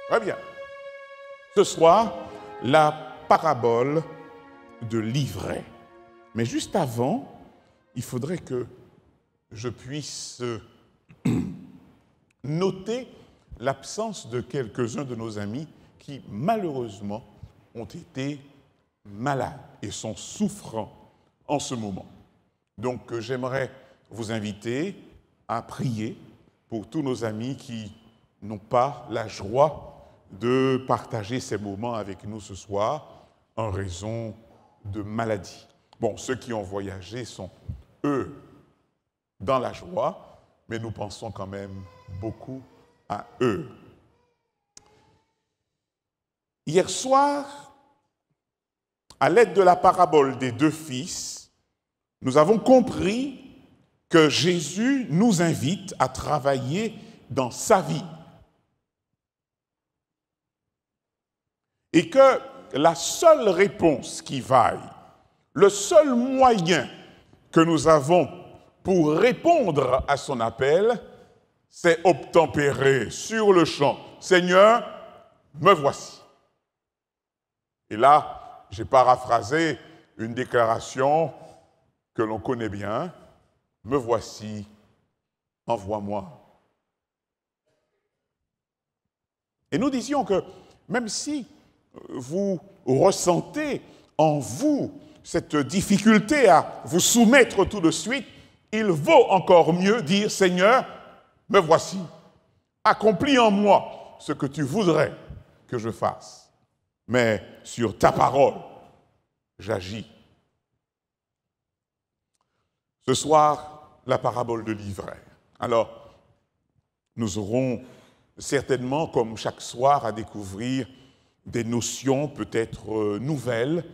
Très bien. Ce soir, la parabole de l'ivraie. Mais juste avant, il faudrait que je puisse noter l'absence de quelques-uns de nos amis qui, malheureusement, ont été malades et sont souffrants en ce moment. Donc, j'aimerais vous inviter à prier pour tous nos amis qui n'ont pas la joie de partager ces moments avec nous ce soir en raison de maladie. Bon, ceux qui ont voyagé sont, eux, dans la joie, mais nous pensons quand même beaucoup à eux. Hier soir, à l'aide de la parabole des deux fils, nous avons compris que Jésus nous invite à travailler dans sa vie. Et que la seule réponse qui vaille, le seul moyen que nous avons pour répondre à son appel, c'est obtempérer sur le champ. Seigneur, me voici. Et là, j'ai paraphrasé une déclaration que l'on connaît bien. Me voici, envoie-moi. Et nous disions que même si vous ressentez en vous cette difficulté à vous soumettre tout de suite, il vaut encore mieux dire, Seigneur, me voici, accomplis en moi ce que tu voudrais que je fasse. Mais sur ta parole, j'agis. Ce soir, la parabole de l'ivraie. Alors, nous aurons certainement, comme chaque soir, à découvrir des notions peut-être nouvelles,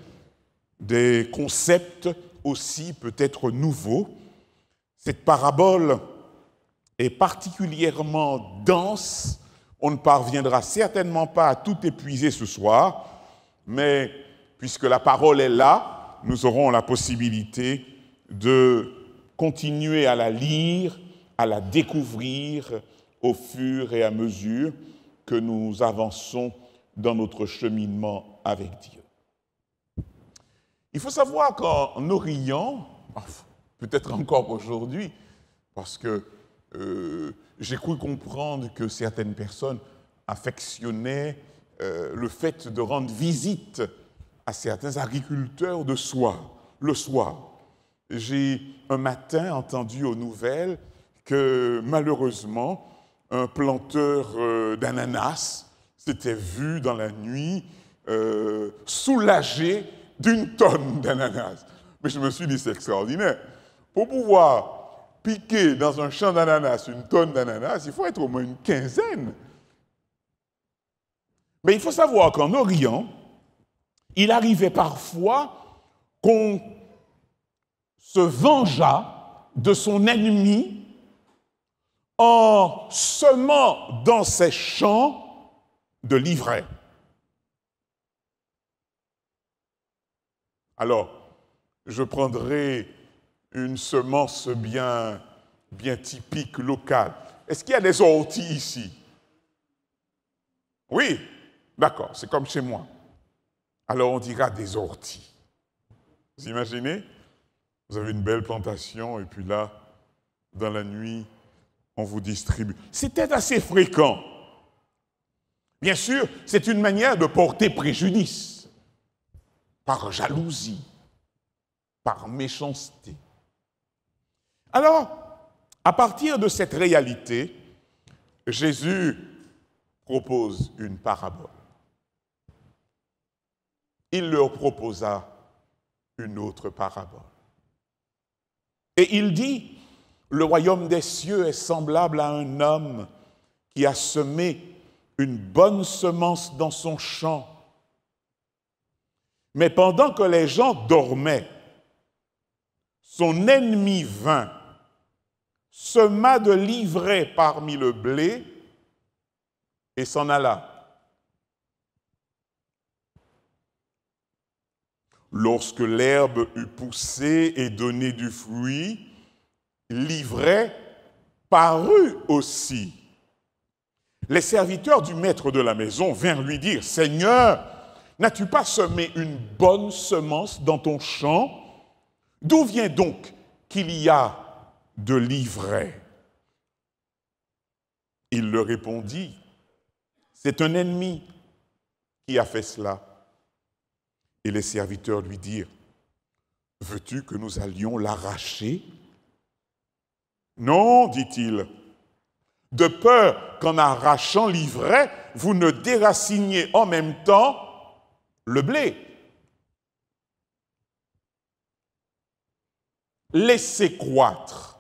des concepts aussi peut-être nouveaux. Cette parabole est particulièrement dense. On ne parviendra certainement pas à tout épuiser ce soir, mais puisque la parole est là, nous aurons la possibilité de continuer à la lire, à la découvrir au fur et à mesure que nous avançons dans notre cheminement avec Dieu. Il faut savoir qu'en Orient, peut-être encore aujourd'hui, parce que j'ai cru comprendre que certaines personnes affectionnaient le fait de rendre visite à certains agriculteurs le soir. J'ai un matin entendu aux nouvelles que malheureusement, un planteur d'ananas s'était vu dans la nuit soulagé d'une tonne d'ananas. Mais je me suis dit, c'est extraordinaire. Pour pouvoir piquer dans un champ d'ananas une tonne d'ananas, il faut être au moins une quinzaine. Mais il faut savoir qu'en Orient, il arrivait parfois qu'on se vengeât de son ennemi en semant dans ses champs de l'ivraie. Alors, je prendrai une semence bien typique, locale. Est-ce qu'il y a des orties ici? Oui, d'accord, c'est comme chez moi. Alors on dira des orties. Vous imaginez? Vous avez une belle plantation et puis là, dans la nuit, on vous distribue. C'était assez fréquent. Bien sûr, c'est une manière de porter préjudice, par jalousie, par méchanceté. Alors, à partir de cette réalité, Jésus propose une parabole. Il leur proposa une autre parabole. Et il dit, le royaume des cieux est semblable à un homme qui a semé une bonne semence dans son champ. Mais pendant que les gens dormaient, son ennemi vint, sema de l'ivraie parmi le blé et s'en alla. Lorsque l'herbe eut poussé et donné du fruit, l'ivraie parut aussi. Les serviteurs du maître de la maison vinrent lui dire, « Seigneur, n'as-tu pas semé une bonne semence dans ton champ? D'où vient donc qu'il y a de l'ivraie? » Il leur répondit, « C'est un ennemi qui a fait cela. » Et les serviteurs lui dirent, « Veux-tu que nous allions l'arracher? » « Non, dit-il, de peur qu'en arrachant l'ivraie, vous ne déraciniez en même temps le blé. Laissez croître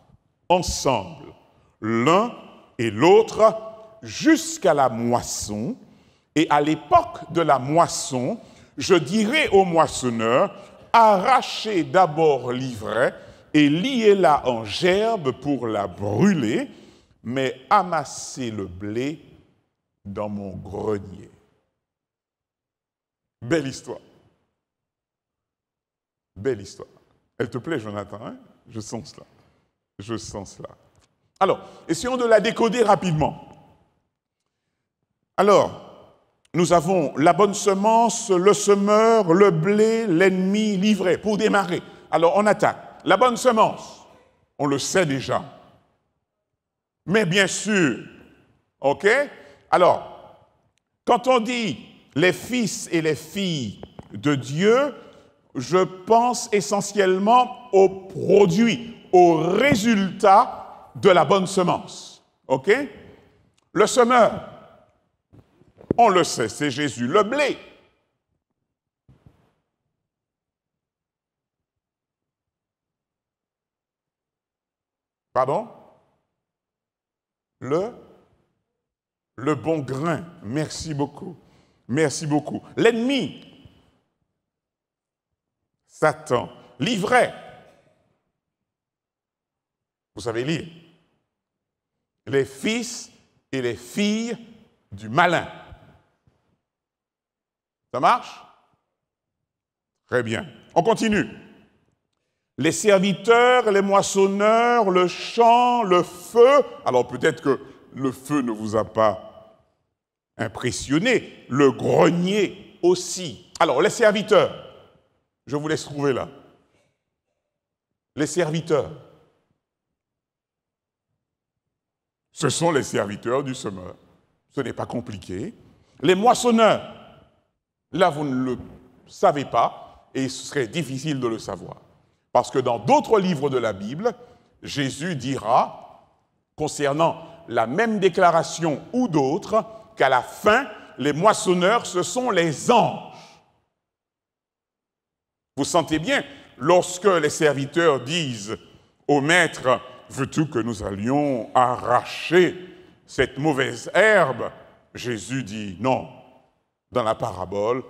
ensemble l'un et l'autre jusqu'à la moisson, et à l'époque de la moisson, je dirai au moissonneur, arrachez d'abord l'ivraie et liez-la en gerbe pour la brûler, mais amassez le blé dans mon grenier. Belle histoire. Belle histoire. Elle te plaît, Jonathan, hein? Je sens cela. Je sens cela. Alors, essayons de la décoder rapidement. Alors, nous avons la bonne semence, le semeur, le blé, l'ennemi, l'ivraie, pour démarrer. Alors, on attaque. La bonne semence, on le sait déjà. Mais bien sûr, ok? Alors, quand on dit les fils et les filles de Dieu, je pense essentiellement au produit, au résultat de la bonne semence. Ok? Le semeur, on le sait, c'est Jésus. Le blé, pardon? Le bon grain. Merci beaucoup. Merci beaucoup. L'ennemi, Satan. L'ivraie, vous savez lire. Les fils et les filles du malin. Ça marche? Très bien. On continue. Les serviteurs, les moissonneurs, le champ, le feu. Alors peut-être que le feu ne vous a pas impressionné. Le grenier aussi. Alors les serviteurs, je vous laisse trouver là. Les serviteurs, ce sont les serviteurs du semeur. Ce n'est pas compliqué. Les moissonneurs, là vous ne le savez pas et ce serait difficile de le savoir. Parce que dans d'autres livres de la Bible, Jésus dira, concernant la même déclaration ou d'autres, qu'à la fin, les moissonneurs, ce sont les anges. Vous sentez bien, lorsque les serviteurs disent au maître, « Veux-tu que nous allions arracher cette mauvaise herbe ?» Jésus dit, « Non, dans la parabole,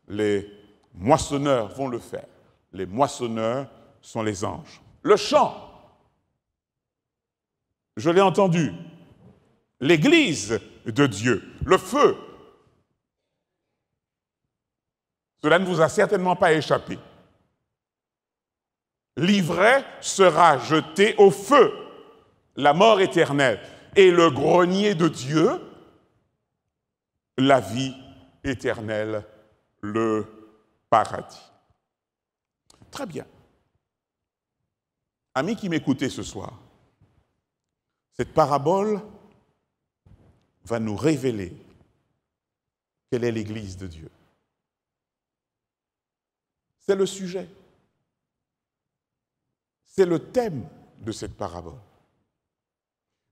les moissonneurs vont le faire. Les moissonneurs sont les anges. » Le chant, je l'ai entendu, l'Église de Dieu, le feu, cela ne vous a certainement pas échappé. L'ivraie sera jeté au feu, la mort éternelle, et le grenier de Dieu, la vie éternelle, le paradis. Très bien. Amis qui m'écoutez ce soir, cette parabole va nous révéler quelle est l'Église de Dieu. C'est le sujet. C'est le thème de cette parabole.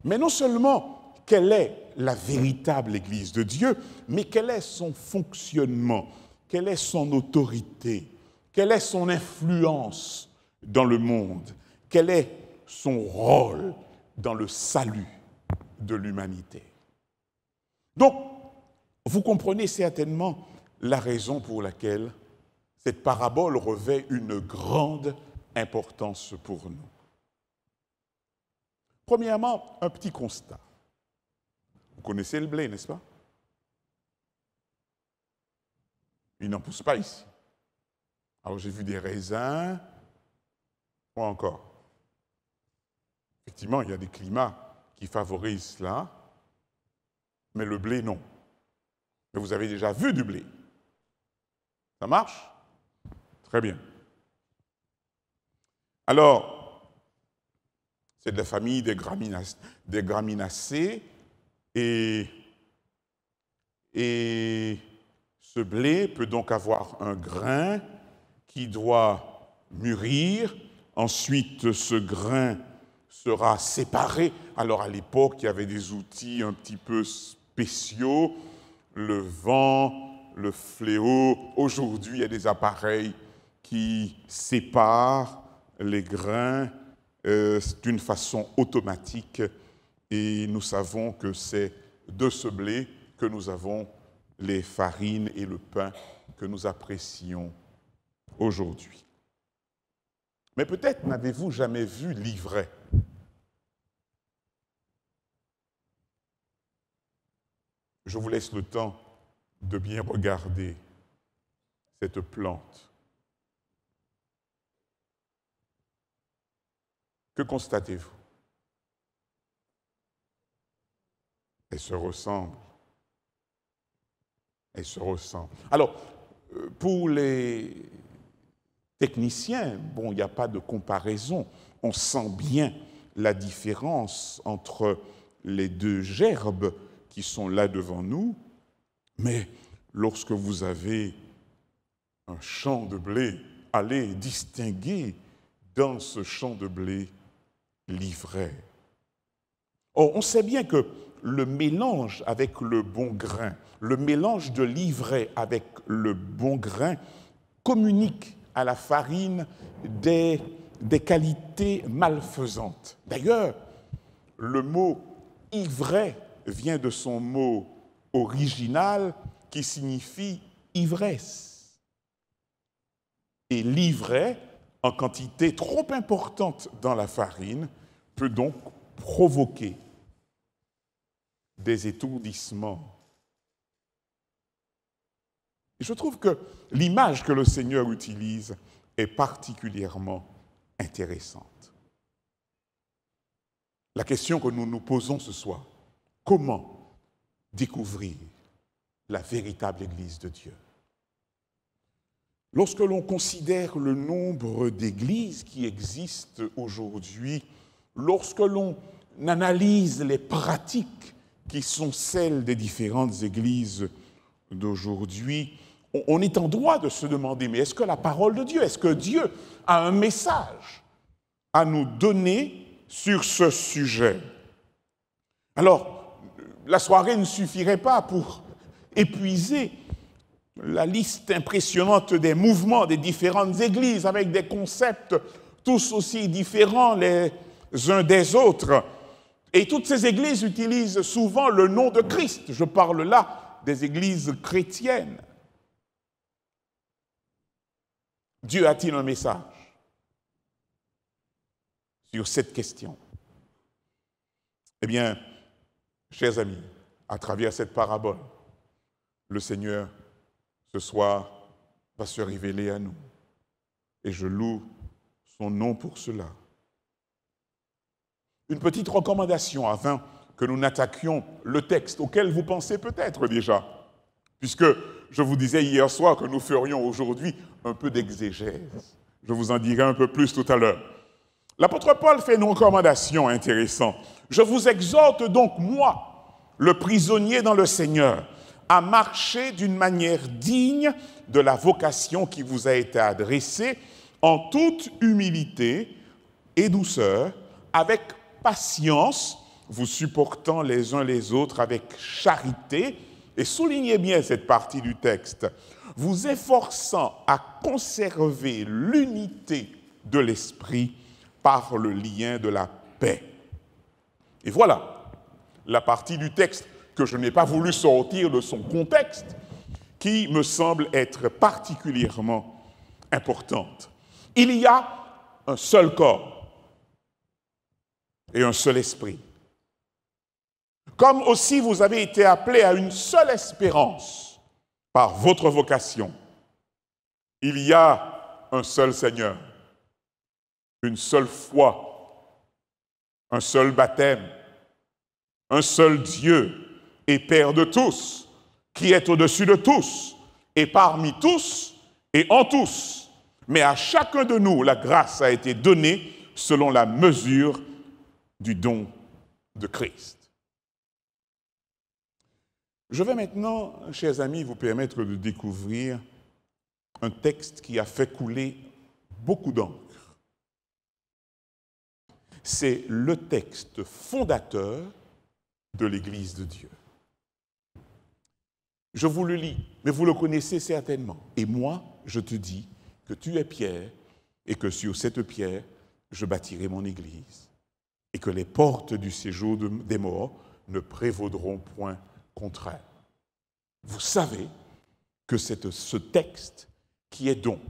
Mais non seulement quelle est la véritable Église de Dieu, mais quel est son fonctionnement, quelle est son autorité, quelle est son influence dans le monde, quel est son rôle dans le salut de l'humanité. Donc, vous comprenez certainement la raison pour laquelle cette parabole revêt une grande importance pour nous. Premièrement, un petit constat. Vous connaissez le blé, n'est-ce pas? Il n'en pousse pas ici. Alors j'ai vu des raisins, quoi encore? Effectivement, il y a des climats qui favorisent cela. mais le blé, non. Mais vous avez déjà vu du blé. Ça marche? Très bien. Alors, c'est de la famille des graminacées et ce blé peut donc avoir un grain qui doit mûrir. Ensuite, ce grain sera séparé. Alors, à l'époque, il y avait des outils un petit peu spéciaux, le vent, le fléau. Aujourd'hui, il y a des appareils qui séparent les grains d'une façon automatique. Et nous savons que c'est de ce blé que nous avons les farines et le pain que nous apprécions aujourd'hui. Mais peut-être n'avez-vous jamais vu l'ivraie. Je vous laisse le temps de bien regarder cette plante. Que constatez-vous? Elle se ressemble. Elle se ressemble. Alors, pour les techniciens, bon, il n'y a pas de comparaison. On sent bien la différence entre les deux gerbes qui sont là devant nous, mais lorsque vous avez un champ de blé, allez distinguer dans ce champ de blé l'ivraie. Or, on sait bien que le mélange avec le bon grain, le mélange de l'ivraie avec le bon grain communique à la farine des qualités malfaisantes. D'ailleurs, le mot ivraie vient de son mot original qui signifie ivresse. Et l'ivraie, en quantité trop importante dans la farine, peut donc provoquer des étourdissements. Et je trouve que l'image que le Seigneur utilise est particulièrement intéressante. La question que nous nous posons ce soir, comment découvrir la véritable Église de Dieu? Lorsque l'on considère le nombre d'églises qui existent aujourd'hui, lorsque l'on analyse les pratiques qui sont celles des différentes églises d'aujourd'hui, on est en droit de se demander, mais est-ce que la parole de Dieu, est-ce que Dieu a un message à nous donner sur ce sujet? Alors, la soirée ne suffirait pas pour épuiser la liste impressionnante des mouvements des différentes églises avec des concepts tous aussi différents les uns des autres. Et toutes ces églises utilisent souvent le nom de Christ. Je parle là des églises chrétiennes. Dieu a-t-il un message sur cette question? Eh bien, chers amis, à travers cette parabole, le Seigneur, ce soir, va se révéler à nous. Et je loue son nom pour cela. Une petite recommandation avant que nous n'attaquions le texte auquel vous pensez peut-être déjà, puisque je vous disais hier soir que nous ferions aujourd'hui un peu d'exégèse. Je vous en dirai un peu plus tout à l'heure. L'apôtre Paul fait une recommandation intéressante. Je vous exhorte donc, moi, le prisonnier dans le Seigneur, à marcher d'une manière digne de la vocation qui vous a été adressée, en toute humilité et douceur, avec patience, vous supportant les uns les autres avec charité, et soulignez bien cette partie du texte, vous efforçant à conserver l'unité de l'esprit par le lien de la paix. Et voilà la partie du texte que je n'ai pas voulu sortir de son contexte, qui me semble être particulièrement importante. Il y a un seul corps et un seul esprit. Comme aussi vous avez été appelés à une seule espérance par votre vocation. Il y a un seul Seigneur, une seule foi, un seul baptême, un seul Dieu et Père de tous, qui est au-dessus de tous, et parmi tous, et en tous. Mais à chacun de nous, la grâce a été donnée selon la mesure du don de Christ. Je vais maintenant, chers amis, vous permettre de découvrir un texte qui a fait couler beaucoup d'encre. C'est le texte fondateur de l'Église de Dieu. Je vous le lis, mais vous le connaissez certainement. Et moi, je te dis que tu es Pierre, et que sur cette pierre, je bâtirai mon Église, et que les portes du séjour des morts ne prévaudront point contre elle. Vous savez que c'est ce texte qui est donc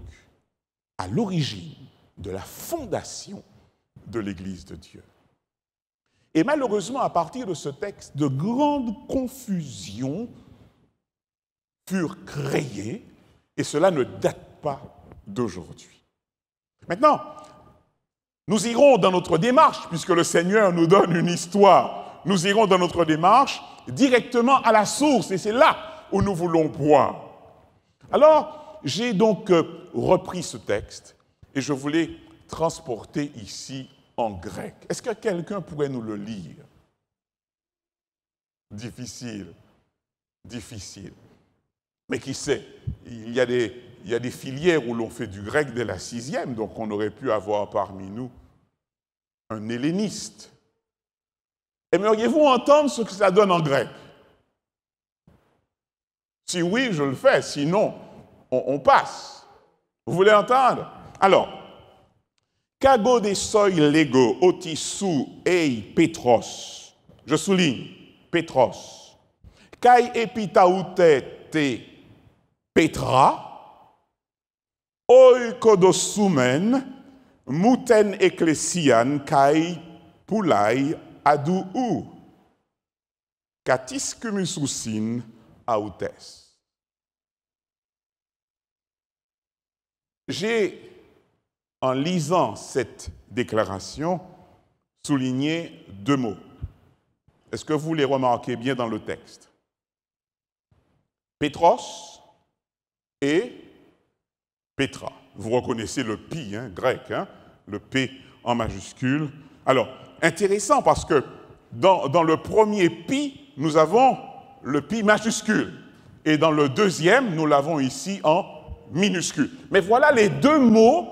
à l'origine de la fondation de l'Église de Dieu. Et malheureusement, à partir de ce texte, de grandes confusions furent créées, et cela ne date pas d'aujourd'hui. Maintenant, nous irons dans notre démarche, puisque le Seigneur nous donne une histoire, nous irons dans notre démarche directement à la source, et c'est là où nous voulons voir. Alors, j'ai donc repris ce texte, et je voulais transporter ici en grec. Est-ce que quelqu'un pourrait nous le lire? Difficile, difficile. Mais qui sait, il y a des filières où l'on fait du grec dès la 6e, donc on aurait pu avoir parmi nous un helléniste. Aimeriez-vous entendre ce que ça donne en grec? Si oui, je le fais, sinon, on passe. Vous voulez entendre? Alors, kago de soi lego otisou ei Petros. Je souligne, Petros. Kai epitaoute te Petra, oikodosumen, muten ecclesian kai pulai adou, katiscumususin autes. J'ai, en lisant cette déclaration, souligné deux mots. Est-ce que vous les remarquez bien dans le texte? Petros et Petra. Vous reconnaissez le pi, grec, le P en majuscule. Alors, intéressant parce que dans le premier pi, nous avons le pi majuscule. Et dans le deuxième, nous l'avons ici en minuscule. Mais voilà les deux mots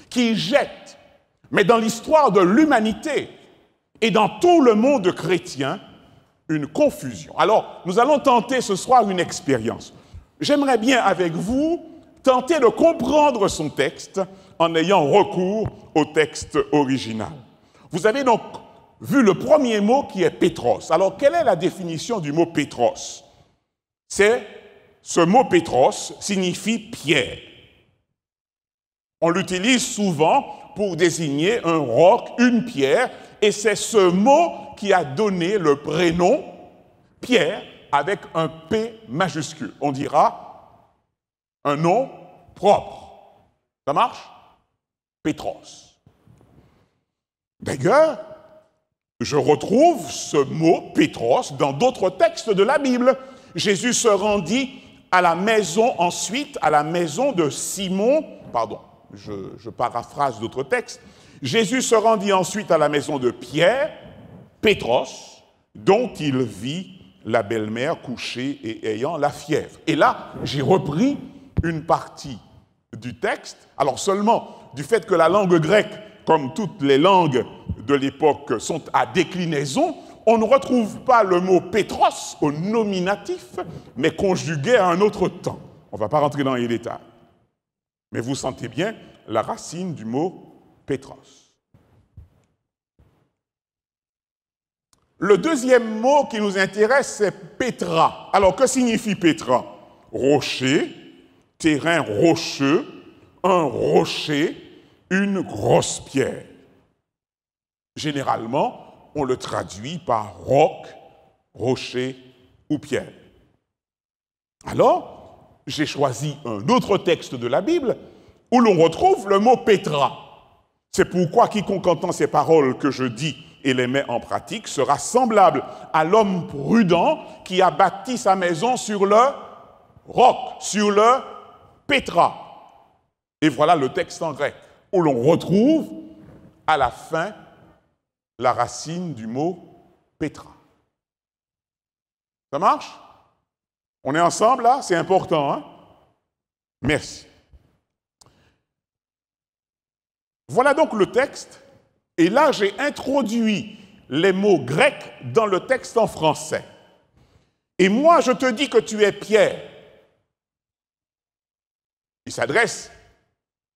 qui jettent, mais dans l'histoire de l'humanité et dans tout le monde chrétien, une confusion. Alors, nous allons tenter ce soir une expérience. J'aimerais bien avec vous tenter de comprendre son texte en ayant recours au texte original. Vous avez donc vu le premier mot qui est Petros. Alors, quelle est la définition du mot Petros? Ce mot Petros signifie pierre. On l'utilise souvent pour désigner un roc, une pierre, et c'est ce mot qui a donné le prénom Pierre avec un P majuscule. On dira un nom propre. Ça marche? Petros. D'ailleurs, je retrouve ce mot Petros dans d'autres textes de la Bible. Jésus se rendit à la maison, ensuite à la maison de Simon, pardon, je paraphrase d'autres textes. Jésus se rendit ensuite à la maison de Pierre, Petros, dont il vit la belle-mère couchée et ayant la fièvre. Et là, j'ai repris une partie du texte. Alors seulement, du fait que la langue grecque, comme toutes les langues de l'époque, sont à déclinaison, on ne retrouve pas le mot Petros au nominatif, mais conjugué à un autre temps. On ne va pas rentrer dans les détails. Mais vous sentez bien la racine du mot Petros. Le deuxième mot qui nous intéresse, c'est Petra. Alors, que signifie Petra? Rocher, terrain rocheux, un rocher, une grosse pierre. Généralement, on le traduit par roc, rocher ou pierre. Alors, j'ai choisi un autre texte de la Bible où l'on retrouve le mot Petra. C'est pourquoi quiconque entend ces paroles que je dis et les met en pratique sera semblable à l'homme prudent qui a bâti sa maison sur le roc, sur le pétra. Et voilà le texte en grec, où l'on retrouve à la fin la racine du mot pétra. Ça marche? On est ensemble là? C'est important, hein? Merci. Voilà donc le texte. Et là, j'ai introduit les mots grecs dans le texte en français. Et moi, je te dis que tu es Pierre. Il s'adresse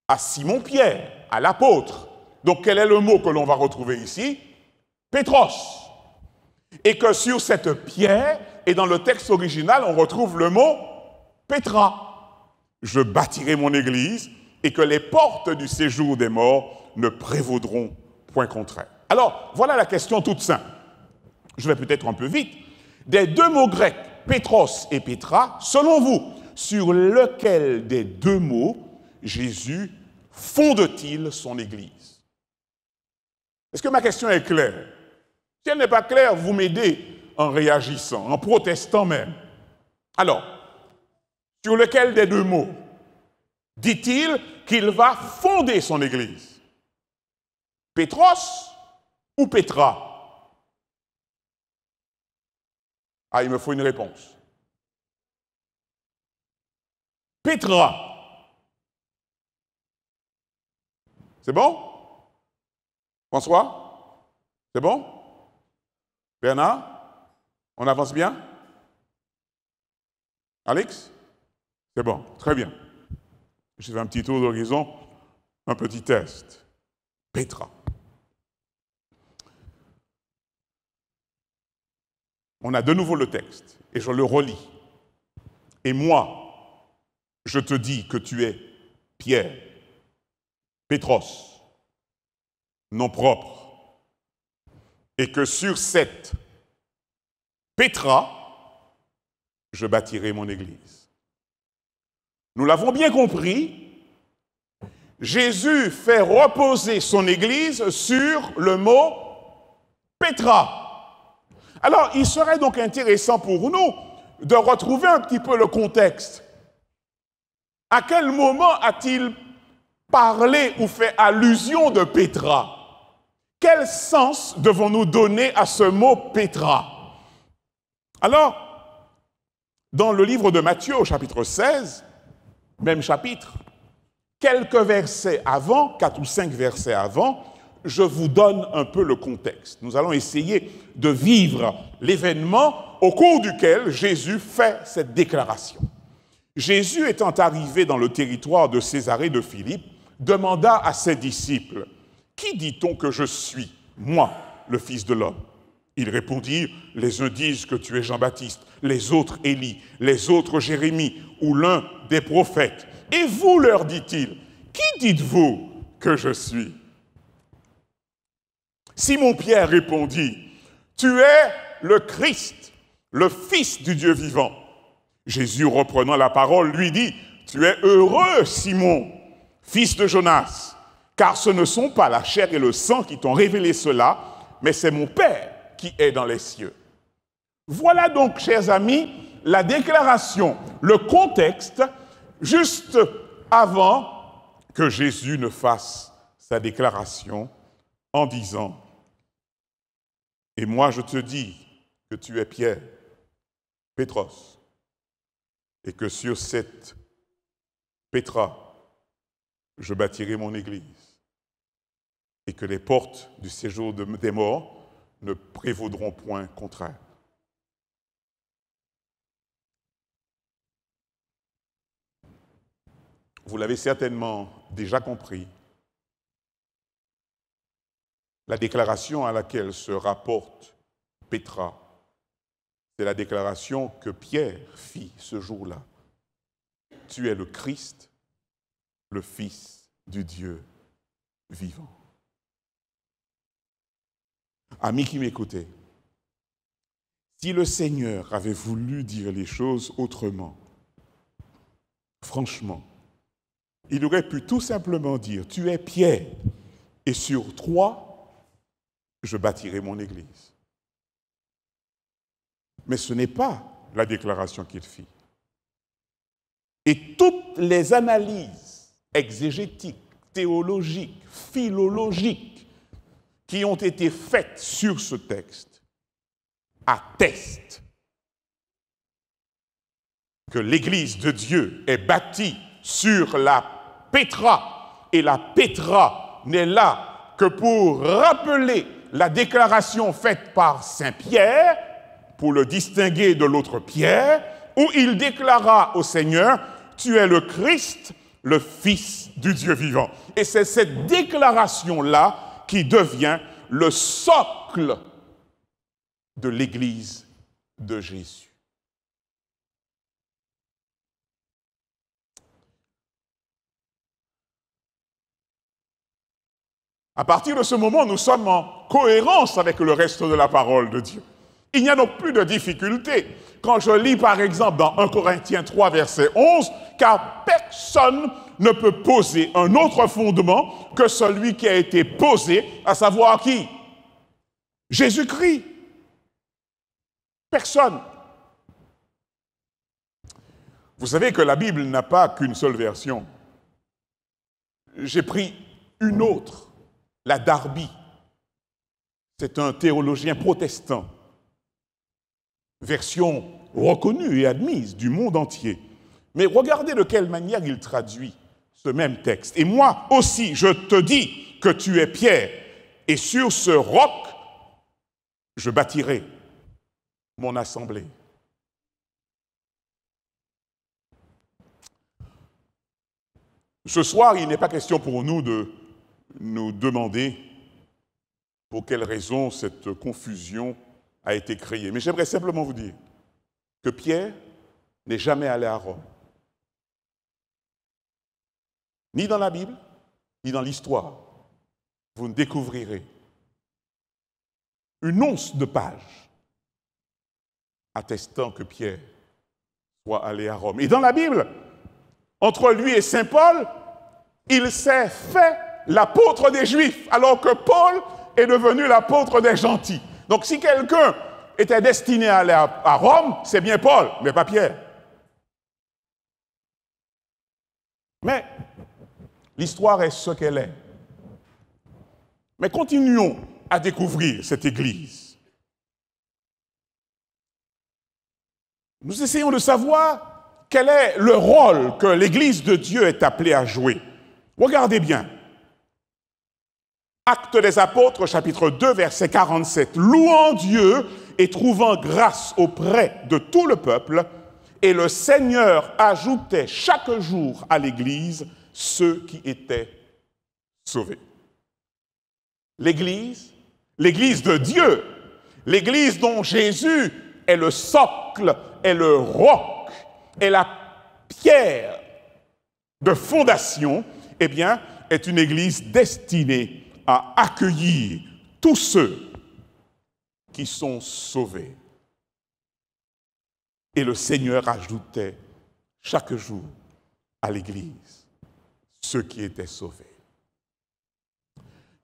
à Simon-Pierre, à l'apôtre. Donc, quel est le mot que l'on va retrouver ici? Pétros. Et que sur cette pierre, et dans le texte original, on retrouve le mot Pétra. Je bâtirai mon église et que les portes du séjour des morts ne prévaudront point contre elle. Alors, voilà la question toute simple. Je vais peut-être un peu vite. Des deux mots grecs, Pétros et Pétra, selon vous, sur lequel des deux mots Jésus fonde-t-il son église? Est-ce que ma question est claire? Si elle n'est pas claire, vous m'aidez en réagissant, en protestant même. Alors, sur lequel des deux mots dit-il qu'il va fonder son église? Pétros ou Pétra? Ah, il me faut une réponse. Pétra. C'est bon? François? C'est bon? Bernard? On avance bien? Alex? C'est bon, très bien. Je fais un petit tour d'horizon, un petit test. Pétra. On a de nouveau le texte, et je le relis. Et moi, je te dis que tu es Pierre, Pétros, nom propre, et que sur cette Pétra, je bâtirai mon église. Nous l'avons bien compris, Jésus fait reposer son église sur le mot Pétra. Alors, il serait donc intéressant pour nous de retrouver un petit peu le contexte. À quel moment a-t-il parlé ou fait allusion de Pétra? Quel sens devons-nous donner à ce mot Pétra? Alors, dans le livre de Matthieu, au chapitre 16, même chapitre, quelques versets avant, 4 ou 5 versets avant, je vous donne un peu le contexte. Nous allons essayer de vivre l'événement au cours duquel Jésus fait cette déclaration. Jésus étant arrivé dans le territoire de Césarée de Philippe, demanda à ses disciples, « Qui dit-on que je suis, moi, le Fils de l'homme » Ils répondirent, « Les uns disent que tu es Jean-Baptiste, les autres Élie, les autres Jérémie ou l'un des prophètes. Et vous, leur dit-il, qui dites-vous que je suis » Simon-Pierre répondit, « Tu es le Christ, le Fils du Dieu vivant. » Jésus, reprenant la parole, lui dit, « Tu es heureux, Simon, fils de Jonas, car ce ne sont pas la chair et le sang qui t'ont révélé cela, mais c'est mon Père qui est dans les cieux. » Voilà donc, chers amis, la déclaration, le contexte, juste avant que Jésus ne fasse sa déclaration en disant, « Et moi je te dis que tu es Pierre, Pétros, et que sur cette Pétra, je bâtirai mon église, et que les portes du séjour des morts ne prévaudront point contre elle. » Vous l'avez certainement déjà compris, la déclaration à laquelle se rapporte Pétra, c'est la déclaration que Pierre fit ce jour-là. « Tu es le Christ, le Fils du Dieu vivant. » Amis qui m'écoutez, si le Seigneur avait voulu dire les choses autrement, franchement, il aurait pu tout simplement dire, « Tu es Pierre, et sur toi, je bâtirai mon église. Mais ce n'est pas la déclaration qu'il fit. Et toutes les analyses exégétiques, théologiques, philologiques qui ont été faites sur ce texte attestent que l'Église de Dieu est bâtie sur la Pétra, et la Pétra n'est là que pour rappeler la déclaration faite par Saint Pierre, pour le distinguer de l'autre Pierre, où il déclara au Seigneur, « Tu es le Christ, le Fils du Dieu vivant. » Et c'est cette déclaration-là qui devient le socle de l'Église de Jésus. À partir de ce moment, nous sommes en cohérence avec le reste de la parole de Dieu. Il n'y a donc plus de difficulté. Quand je lis par exemple dans 1 Corinthiens 3, verset 11, « Car personne ne peut poser un autre fondement que celui qui a été posé, à savoir qui? Jésus-Christ. Personne. » Vous savez que la Bible n'a pas qu'une seule version. J'ai pris une autre. La Darby, c'est un théologien protestant, version reconnue et admise du monde entier. Mais regardez de quelle manière il traduit ce même texte. « Et moi aussi, je te dis que tu es Pierre, et sur ce roc, je bâtirai mon assemblée. » Ce soir, il n'est pas question pour nous de nous demander pour quelle raison cette confusion a été créée. Mais j'aimerais simplement vous dire que Pierre n'est jamais allé à Rome. Ni dans la Bible, ni dans l'histoire. Vous ne découvrirez une once de page attestant que Pierre soit allé à Rome. Et dans la Bible, entre lui et Saint Paul, il s'est fait l'apôtre des Juifs, alors que Paul est devenu l'apôtre des gentils. Donc si quelqu'un était destiné à aller à Rome, c'est bien Paul, mais pas Pierre. Mais l'histoire est ce qu'elle est. Mais continuons à découvrir cette Église. Nous essayons de savoir quel est le rôle que l'Église de Dieu est appelée à jouer. Regardez bien. Actes des Apôtres, chapitre 2, verset 47. « Louant Dieu et trouvant grâce auprès de tout le peuple, et le Seigneur ajoutait chaque jour à l'Église ceux qui étaient sauvés. » L'Église de Dieu, l'Église dont Jésus est le socle, est le roc, est la pierre de fondation, eh bien, est une Église destinée à accueillir tous ceux qui sont sauvés. Et le Seigneur ajoutait chaque jour à l'Église ceux qui étaient sauvés.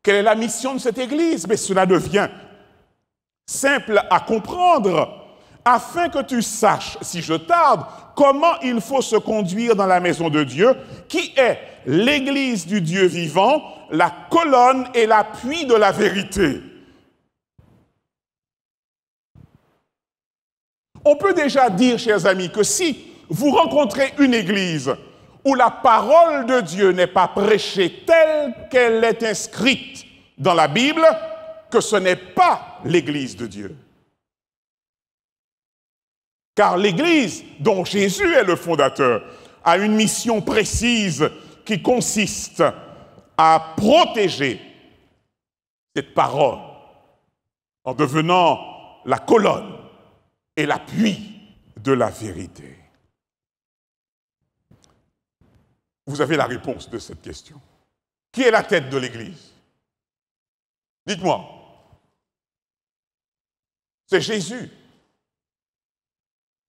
Quelle est la mission de cette Église? Mais cela devient simple à comprendre, afin que tu saches, si je tarde, comment il faut se conduire dans la maison de Dieu, qui est l'Église du Dieu vivant, la colonne et l'appui de la vérité. On peut déjà dire, chers amis, que si vous rencontrez une Église où la parole de Dieu n'est pas prêchée telle qu'elle est inscrite dans la Bible, que ce n'est pas l'Église de Dieu. Car l'Église, dont Jésus est le fondateur, a une mission précise qui consiste à protéger cette parole en devenant la colonne et l'appui de la vérité. Vous avez la réponse de cette question. Qui est la tête de l'Église? Dites-moi. C'est Jésus.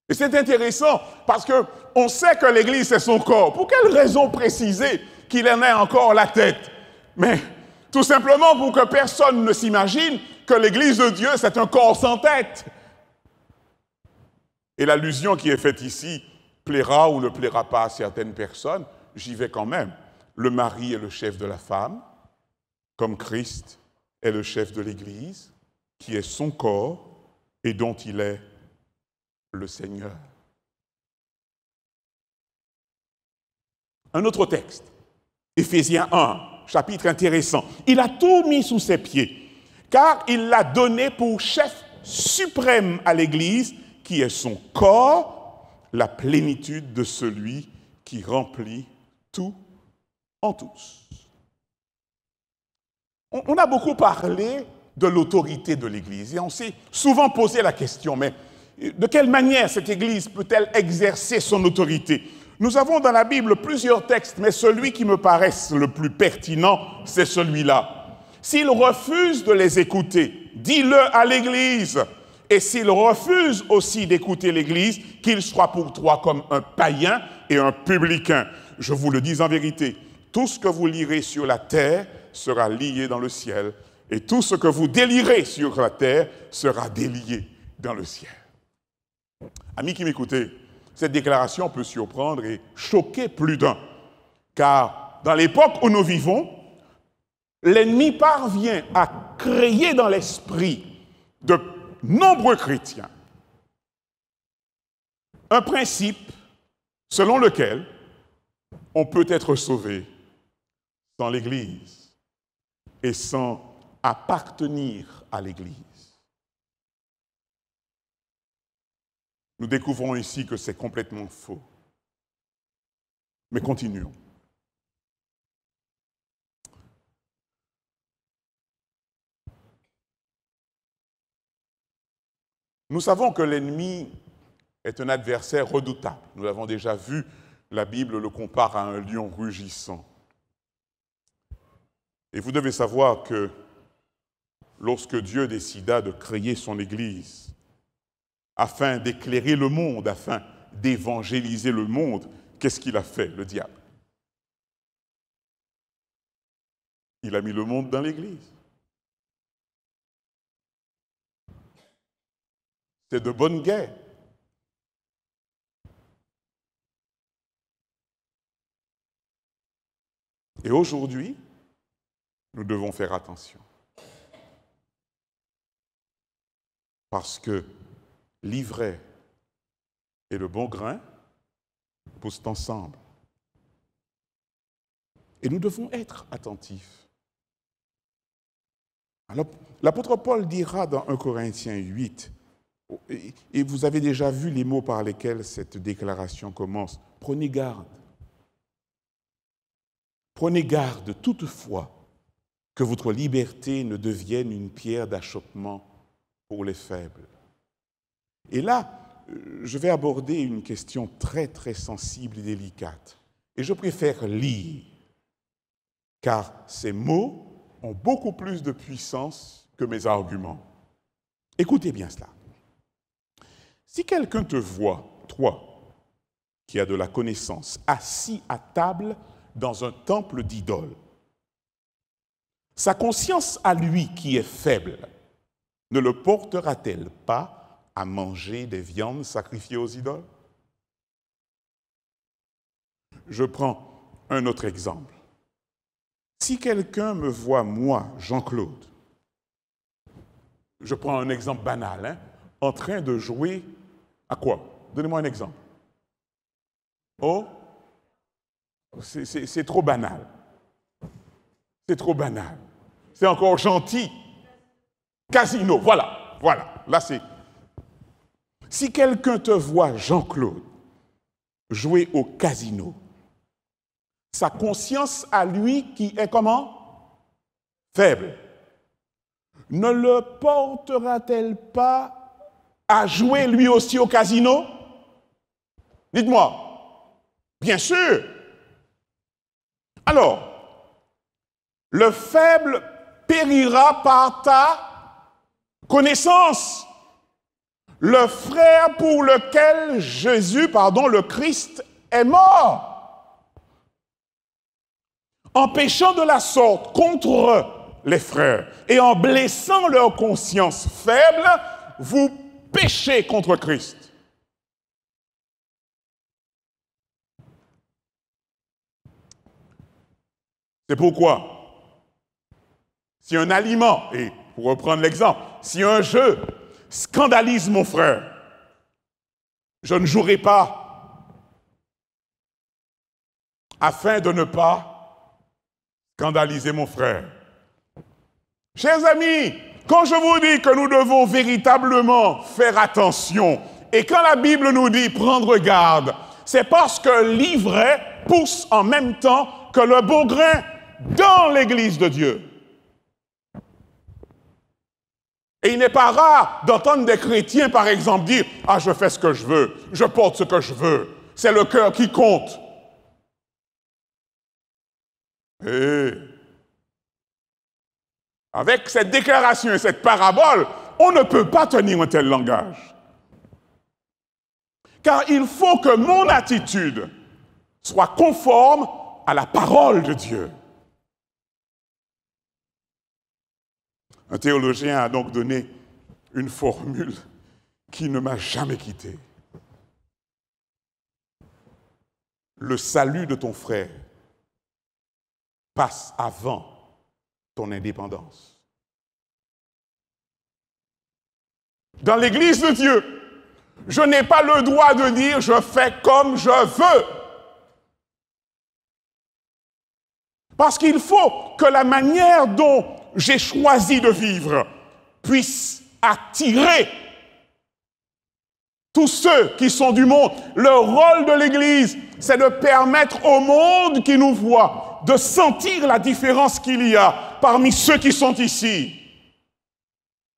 Et c'est intéressant parce qu'on sait que l'Église, c'est son corps. Pour quelle raison préciser qu'il en est encore la tête? Mais tout simplement pour que personne ne s'imagine que l'Église de Dieu, c'est un corps sans tête. Et l'allusion qui est faite ici plaira ou ne plaira pas à certaines personnes, j'y vais quand même. Le mari est le chef de la femme, comme Christ est le chef de l'Église, qui est son corps et dont il est le Seigneur. Un autre texte, Éphésiens 1, chapitre intéressant. Il a tout mis sous ses pieds, car il l'a donné pour chef suprême à l'Église, qui est son corps, la plénitude de celui qui remplit tout en tous. On a beaucoup parlé de l'autorité de l'Église et on s'est souvent posé la question, mais de quelle manière cette Église peut-elle exercer son autorité? Nous avons dans la Bible plusieurs textes, mais celui qui me paraît le plus pertinent, c'est celui-là. S'il refuse de les écouter, dis-le à l'Église. Et s'il refuse aussi d'écouter l'Église, qu'il soit pour toi comme un païen et un publicain. Je vous le dis en vérité, tout ce que vous lirez sur la terre sera lié dans le ciel, et tout ce que vous délirez sur la terre sera délié dans le ciel. Amis qui m'écoutez, cette déclaration peut surprendre et choquer plus d'un, car dans l'époque où nous vivons, l'ennemi parvient à créer dans l'esprit de nombreux chrétiens un principe selon lequel on peut être sauvé sans l'Église et sans appartenir à l'Église. Nous découvrons ici que c'est complètement faux. Mais continuons. Nous savons que l'ennemi est un adversaire redoutable. Nous l'avons déjà vu, la Bible le compare à un lion rugissant. Et vous devez savoir que lorsque Dieu décida de créer son Église, afin d'éclairer le monde, afin d'évangéliser le monde, qu'est-ce qu'il a fait, le diable? Il a mis le monde dans l'Église. C'est de bonne guerre. Et aujourd'hui, nous devons faire attention. Parce que l'ivraie et le bon grain poussent ensemble. Et nous devons être attentifs. Alors, l'apôtre Paul dira dans 1 Corinthiens 8, et vous avez déjà vu les mots par lesquels cette déclaration commence, prenez garde. Prenez garde toutefois que votre liberté ne devienne une pierre d'achoppement pour les faibles. Et là, je vais aborder une question très, très sensible et délicate. Et je préfère lire, car ces mots ont beaucoup plus de puissance que mes arguments. Écoutez bien cela. Si quelqu'un te voit, toi, qui as de la connaissance, assis à table dans un temple d'idoles, sa conscience à lui qui est faible ne le portera-t-elle pas à manger des viandes sacrifiées aux idoles? Je prends un autre exemple. Si quelqu'un me voit, moi, Jean-Claude, je prends un exemple banal, en train de jouer à quoi? Donnez-moi un exemple. Oh, c'est trop banal. C'est trop banal. C'est encore gentil. Casino, voilà. Là, c'est... Si quelqu'un te voit, Jean-Claude, jouer au casino, sa conscience à lui qui est comment? Faible. Ne le portera-t-elle pas à jouer lui aussi au casino? Dites-moi. Bien sûr. Alors, le faible périra par ta connaissance. Le frère pour lequel Jésus, le Christ, est mort. En péchant de la sorte contre les frères. Et en blessant leur conscience faible, vous péchez contre Christ. C'est pourquoi, si un aliment, et pour reprendre l'exemple, si un jeu scandalise mon frère, je ne jouerai pas afin de ne pas scandaliser mon frère. Chers amis, quand je vous dis que nous devons véritablement faire attention, et quand la Bible nous dit prendre garde, c'est parce que l'ivraie pousse en même temps que le beau grain dans l'Église de Dieu. Et il n'est pas rare d'entendre des chrétiens, par exemple, dire « Ah, je fais ce que je veux, je porte ce que je veux, c'est le cœur qui compte. » Et avec cette déclaration et cette parabole, on ne peut pas tenir un tel langage. Car il faut que mon attitude soit conforme à la parole de Dieu. Un théologien a donc donné une formule qui ne m'a jamais quitté. Le salut de ton frère passe avant ton indépendance. Dans l'Église de Dieu, je n'ai pas le droit de dire « je fais comme je veux ». Parce qu'il faut que la manière dont j'ai choisi de vivre puisse attirer tous ceux qui sont du monde. Le rôle de l'Église, c'est de permettre au monde qui nous voit de sentir la différence qu'il y a parmi ceux qui sont ici,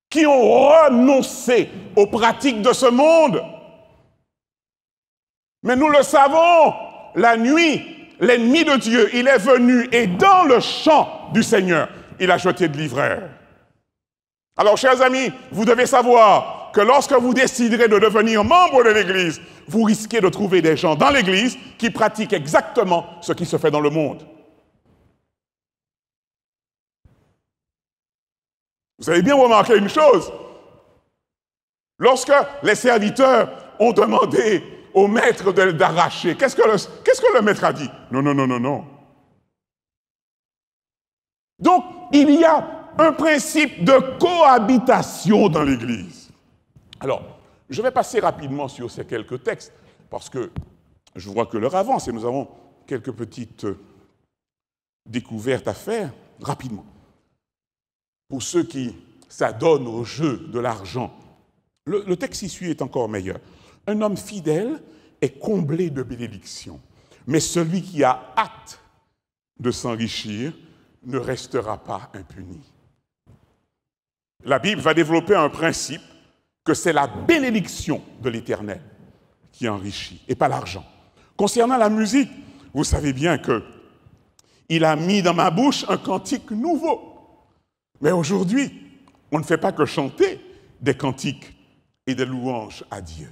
qui ont renoncé aux pratiques de ce monde. Mais nous le savons, la nuit, l'ennemi de Dieu, il est venu et dans le champ du Seigneur, il a jeté de l'ivraie. Alors, chers amis, vous devez savoir que lorsque vous déciderez de devenir membre de l'Église, vous risquez de trouver des gens dans l'Église qui pratiquent exactement ce qui se fait dans le monde. Vous avez bien remarqué une chose. Lorsque les serviteurs ont demandé au maître d'arracher, qu'est-ce que le maître a dit? Non, non, non, non, non. Donc, il y a un principe de cohabitation dans l'Église. Alors, je vais passer rapidement sur ces quelques textes, parce que je vois que l'heure avance et nous avons quelques petites découvertes à faire rapidement. Pour ceux qui s'adonnent au jeu de l'argent, le texte issu est encore meilleur. Un homme fidèle est comblé de bénédictions, mais celui qui a hâte de s'enrichir ne restera pas impuni. La Bible va développer un principe que c'est la bénédiction de l'Éternel qui enrichit, et pas l'argent. Concernant la musique, vous savez bien qu'il a mis dans ma bouche un cantique nouveau. Mais aujourd'hui, on ne fait pas que chanter des cantiques et des louanges à Dieu.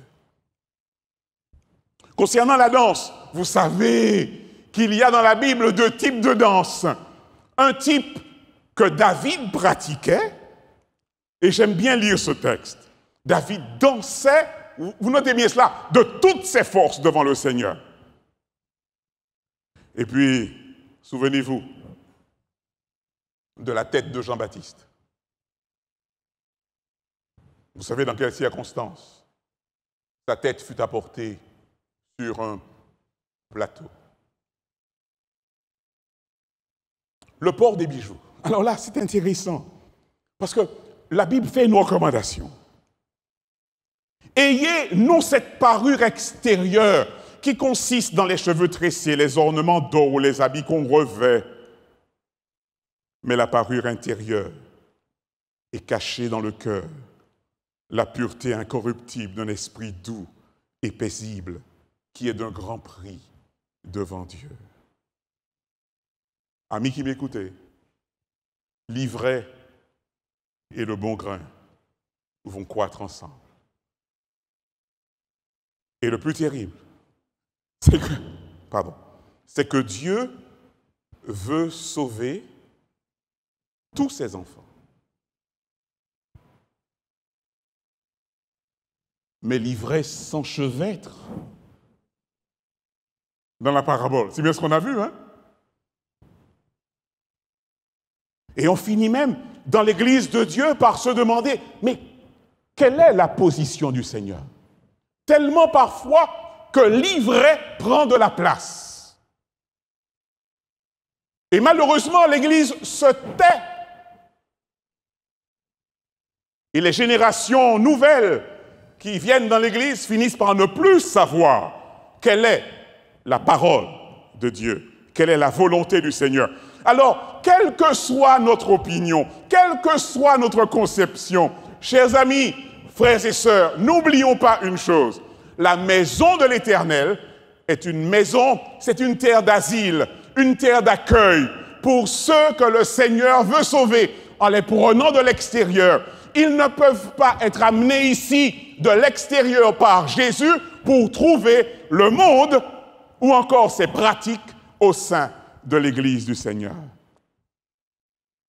Concernant la danse, vous savez qu'il y a dans la Bible deux types de danse. Un type que David pratiquait, et j'aime bien lire ce texte. David dansait, vous notez bien cela, de toutes ses forces devant le Seigneur. Et puis, souvenez-vous de la tête de Jean-Baptiste. Vous savez dans quelles circonstances sa tête fut apportée sur un plateau. Le port des bijoux. Alors là, c'est intéressant, parce que la Bible fait une recommandation. Ayez non cette parure extérieure qui consiste dans les cheveux tressés, les ornements d'or ou les habits qu'on revêt, mais la parure intérieure est cachée dans le cœur, la pureté incorruptible d'un esprit doux et paisible qui est d'un grand prix devant Dieu. Amis qui m'écoutez, l'ivraie et le bon grain vont croître ensemble. Et le plus terrible, c'est que Dieu veut sauver tous ses enfants. Mais l'ivresse s'enchevêtre dans la parabole. C'est bien ce qu'on a vu, hein? Et on finit même dans l'Église de Dieu par se demander, mais quelle est la position du Seigneur? Tellement parfois que l'ivraie prend de la place. Et malheureusement, l'Église se tait. Et les générations nouvelles qui viennent dans l'Église finissent par ne plus savoir quelle est la parole de Dieu, quelle est la volonté du Seigneur. Alors, quelle que soit notre opinion, quelle que soit notre conception, chers amis, frères et sœurs, n'oublions pas une chose. La maison de l'Éternel est une maison, c'est une terre d'asile, une terre d'accueil pour ceux que le Seigneur veut sauver en les prenant de l'extérieur. Ils ne peuvent pas être amenés ici de l'extérieur par Jésus pour trouver le monde ou encore ses pratiques au sein de l'Église du Seigneur.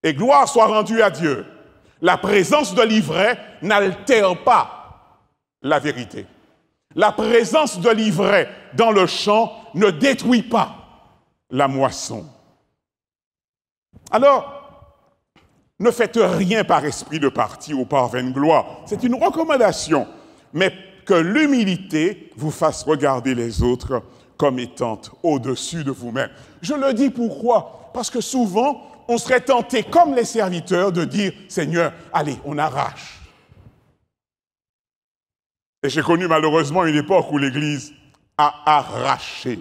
Et gloire soit rendue à Dieu. La présence de l'ivraie n'altère pas la vérité. La présence de l'ivraie dans le champ ne détruit pas la moisson. Alors, ne faites rien par esprit de parti ou par vaine gloire. C'est une recommandation, mais que l'humilité vous fasse regarder les autres comme étant au-dessus de vous-même. Je le dis pourquoi? Parce que souvent, on serait tenté, comme les serviteurs, de dire « Seigneur, allez, on arrache ». Et j'ai connu malheureusement une époque où l'Église a arraché.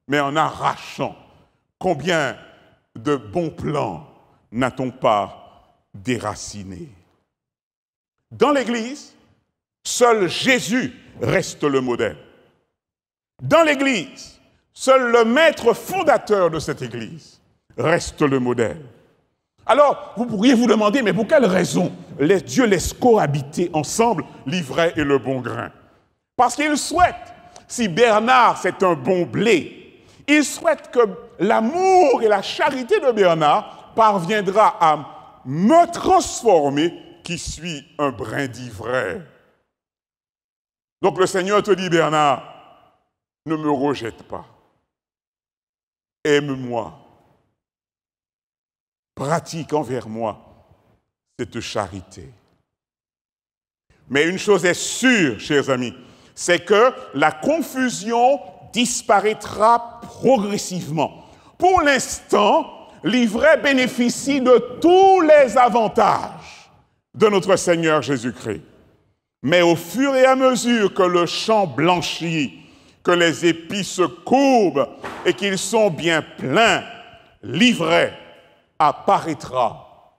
Mais en arrachant, combien de bons plans n'a-t-on pas déraciné? Dans l'Église, seul Jésus reste le modèle. Dans l'Église, seul le maître fondateur de cette Église reste le modèle. Alors, vous pourriez vous demander, mais pour quelle raison Dieu laisse cohabiter ensemble l'ivraie et le bon grain? Parce qu'il souhaite, si Bernard c'est un bon blé, il souhaite que l'amour et la charité de Bernard parviendra à me transformer qui suis un brin d'ivraie. Donc le Seigneur te dit, Bernard, ne me rejette pas. Aime-moi. Pratique envers moi cette charité. Mais une chose est sûre, chers amis, c'est que la confusion disparaîtra progressivement. Pour l'instant, l'ivraie bénéficie de tous les avantages de notre Seigneur Jésus-Christ. Mais au fur et à mesure que le champ blanchit, que les épis se courbent et qu'ils sont bien pleins, l'ivraie apparaîtra.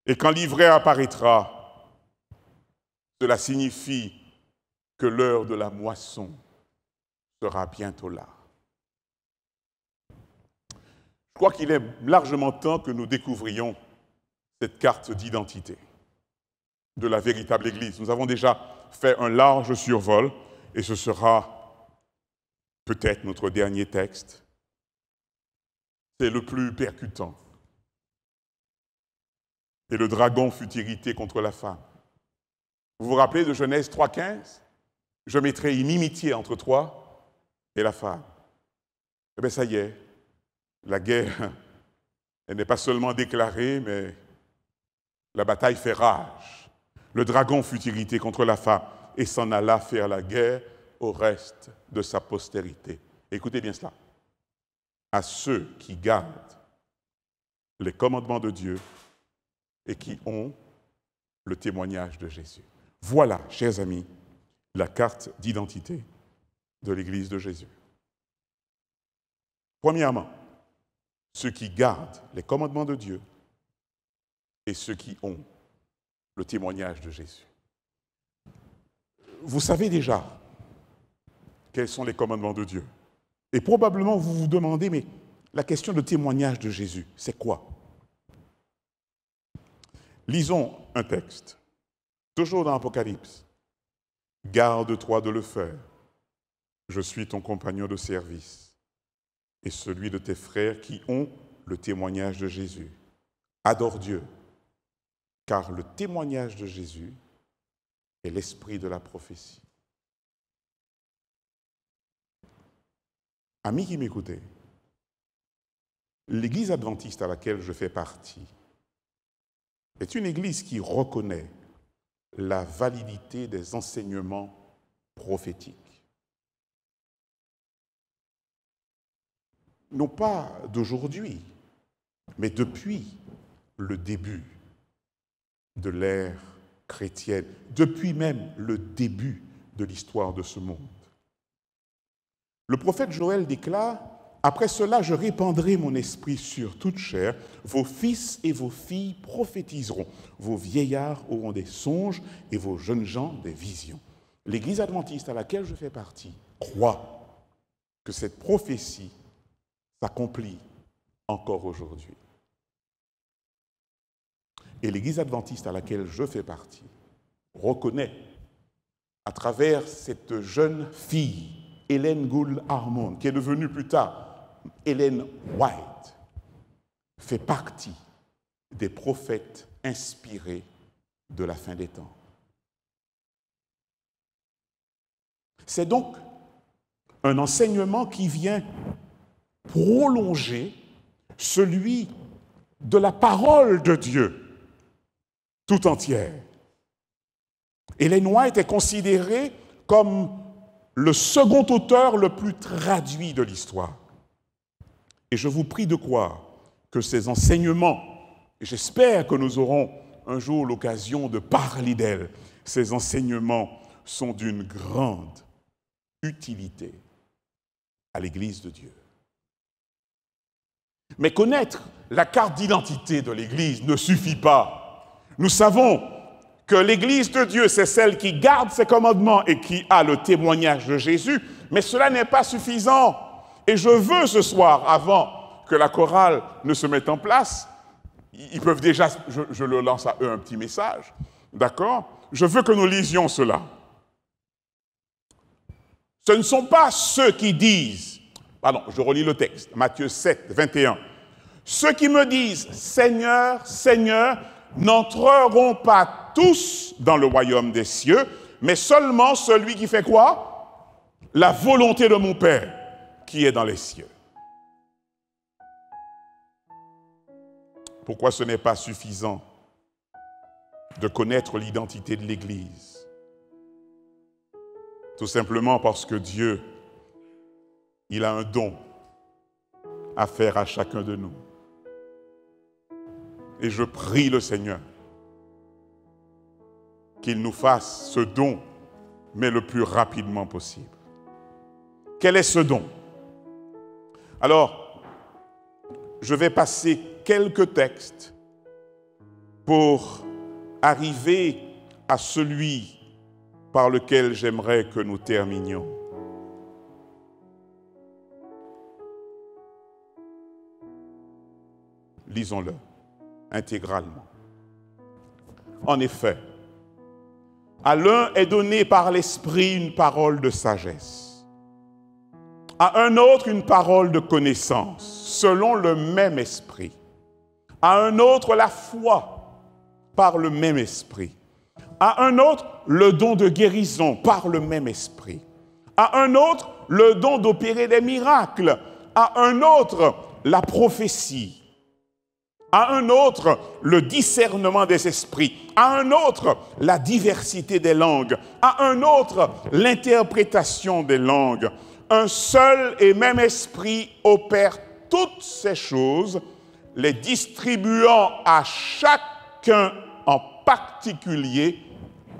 Et quand l'ivraie apparaîtra, cela signifie que l'heure de la moisson sera bientôt là. Je crois qu'il est largement temps que nous découvrions cette carte d'identité de la véritable Église. Nous avons déjà fait un large survol et ce sera peut-être notre dernier texte. C'est le plus percutant. Et le dragon fut irrité contre la femme. Vous vous rappelez de Genèse 3,15? Je mettrai une inimitié entre toi et la femme. Eh bien, ça y est, la guerre, elle n'est pas seulement déclarée, mais la bataille fait rage. Le dragon fut irrité contre la femme et s'en alla faire la guerre au reste de sa postérité. Écoutez bien cela. À ceux qui gardent les commandements de Dieu et qui ont le témoignage de Jésus. Voilà, chers amis, la carte d'identité de l'Église de Jésus. Premièrement, ceux qui gardent les commandements de Dieu et ceux qui ont le témoignage de Jésus. Vous savez déjà quels sont les commandements de Dieu. Et probablement vous vous demandez, mais la question de témoignage de Jésus, c'est quoi? Lisons un texte, toujours dans l'Apocalypse. Garde-toi de le faire. Je suis ton compagnon de service et celui de tes frères qui ont le témoignage de Jésus. Adore Dieu, car le témoignage de Jésus est l'esprit de la prophétie. Amis qui m'écoutez, l'Église adventiste à laquelle je fais partie est une Église qui reconnaît la validité des enseignements prophétiques. Non pas d'aujourd'hui, mais depuis le début de l'ère chrétienne, depuis même le début de l'histoire de ce monde. Le prophète Joël déclare « Après cela, je répandrai mon esprit sur toute chair, vos fils et vos filles prophétiseront, vos vieillards auront des songes et vos jeunes gens des visions. » L'Église adventiste à laquelle je fais partie croit que cette prophétie s'accomplit encore aujourd'hui. Et l'Église adventiste à laquelle je fais partie reconnaît, à travers cette jeune fille, Ellen Gould Harmon, qui est devenue plus tard Ellen White, fait partie des prophètes inspirés de la fin des temps. C'est donc un enseignement qui vient prolonger celui de la parole de Dieu tout entière. Ellen White est considéré comme le second auteur le plus traduit de l'histoire. Et je vous prie de croire que ces enseignements, et j'espère que nous aurons un jour l'occasion de parler d'elle, ces enseignements sont d'une grande utilité à l'Église de Dieu. Mais connaître la carte d'identité de l'Église ne suffit pas. Nous savons que l'Église de Dieu, c'est celle qui garde ses commandements et qui a le témoignage de Jésus, mais cela n'est pas suffisant. Et je veux ce soir, avant que la chorale ne se mette en place, ils peuvent déjà, je leur lance à eux un petit message, d'accord? Je veux que nous lisions cela. Ce ne sont pas ceux qui disent, pardon, je relis le texte, Matthieu 7, 21. Ceux qui me disent, Seigneur, Seigneur, n'entreront pas tous dans le royaume des cieux, mais seulement celui qui fait quoi? La volonté de mon Père qui est dans les cieux. Pourquoi ce n'est pas suffisant de connaître l'identité de l'Église? Tout simplement parce que Dieu, il a un don à faire à chacun de nous. Et je prie le Seigneur qu'il nous fasse ce don, mais le plus rapidement possible. Quel est ce don? Alors, je vais passer quelques textes pour arriver à celui par lequel j'aimerais que nous terminions. Lisons-le intégralement. En effet, à l'un est donné par l'Esprit une parole de sagesse, à un autre une parole de connaissance, selon le même Esprit, à un autre la foi par le même Esprit, à un autre le don de guérison par le même Esprit, à un autre le don d'opérer des miracles, à un autre la prophétie, à un autre le discernement des esprits, à un autre la diversité des langues, à un autre l'interprétation des langues. Un seul et même esprit opère toutes ces choses, les distribuant à chacun en particulier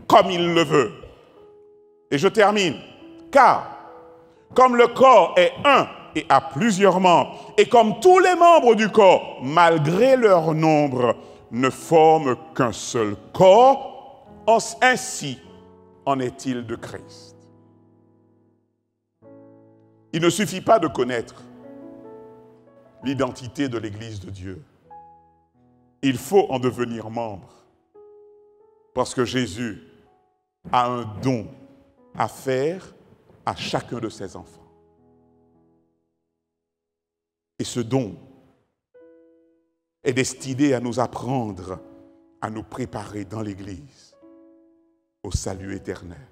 comme il le veut. Et je termine. Car, comme le corps est un et a plusieurs membres, et comme tous les membres du corps, malgré leur nombre, ne forment qu'un seul corps, ainsi en est-il de Christ. Il ne suffit pas de connaître l'identité de l'Église de Dieu. Il faut en devenir membre, parce que Jésus a un don à faire à chacun de ses enfants. Et ce don, est destiné à nous apprendre, à nous préparer dans l'Église au salut éternel.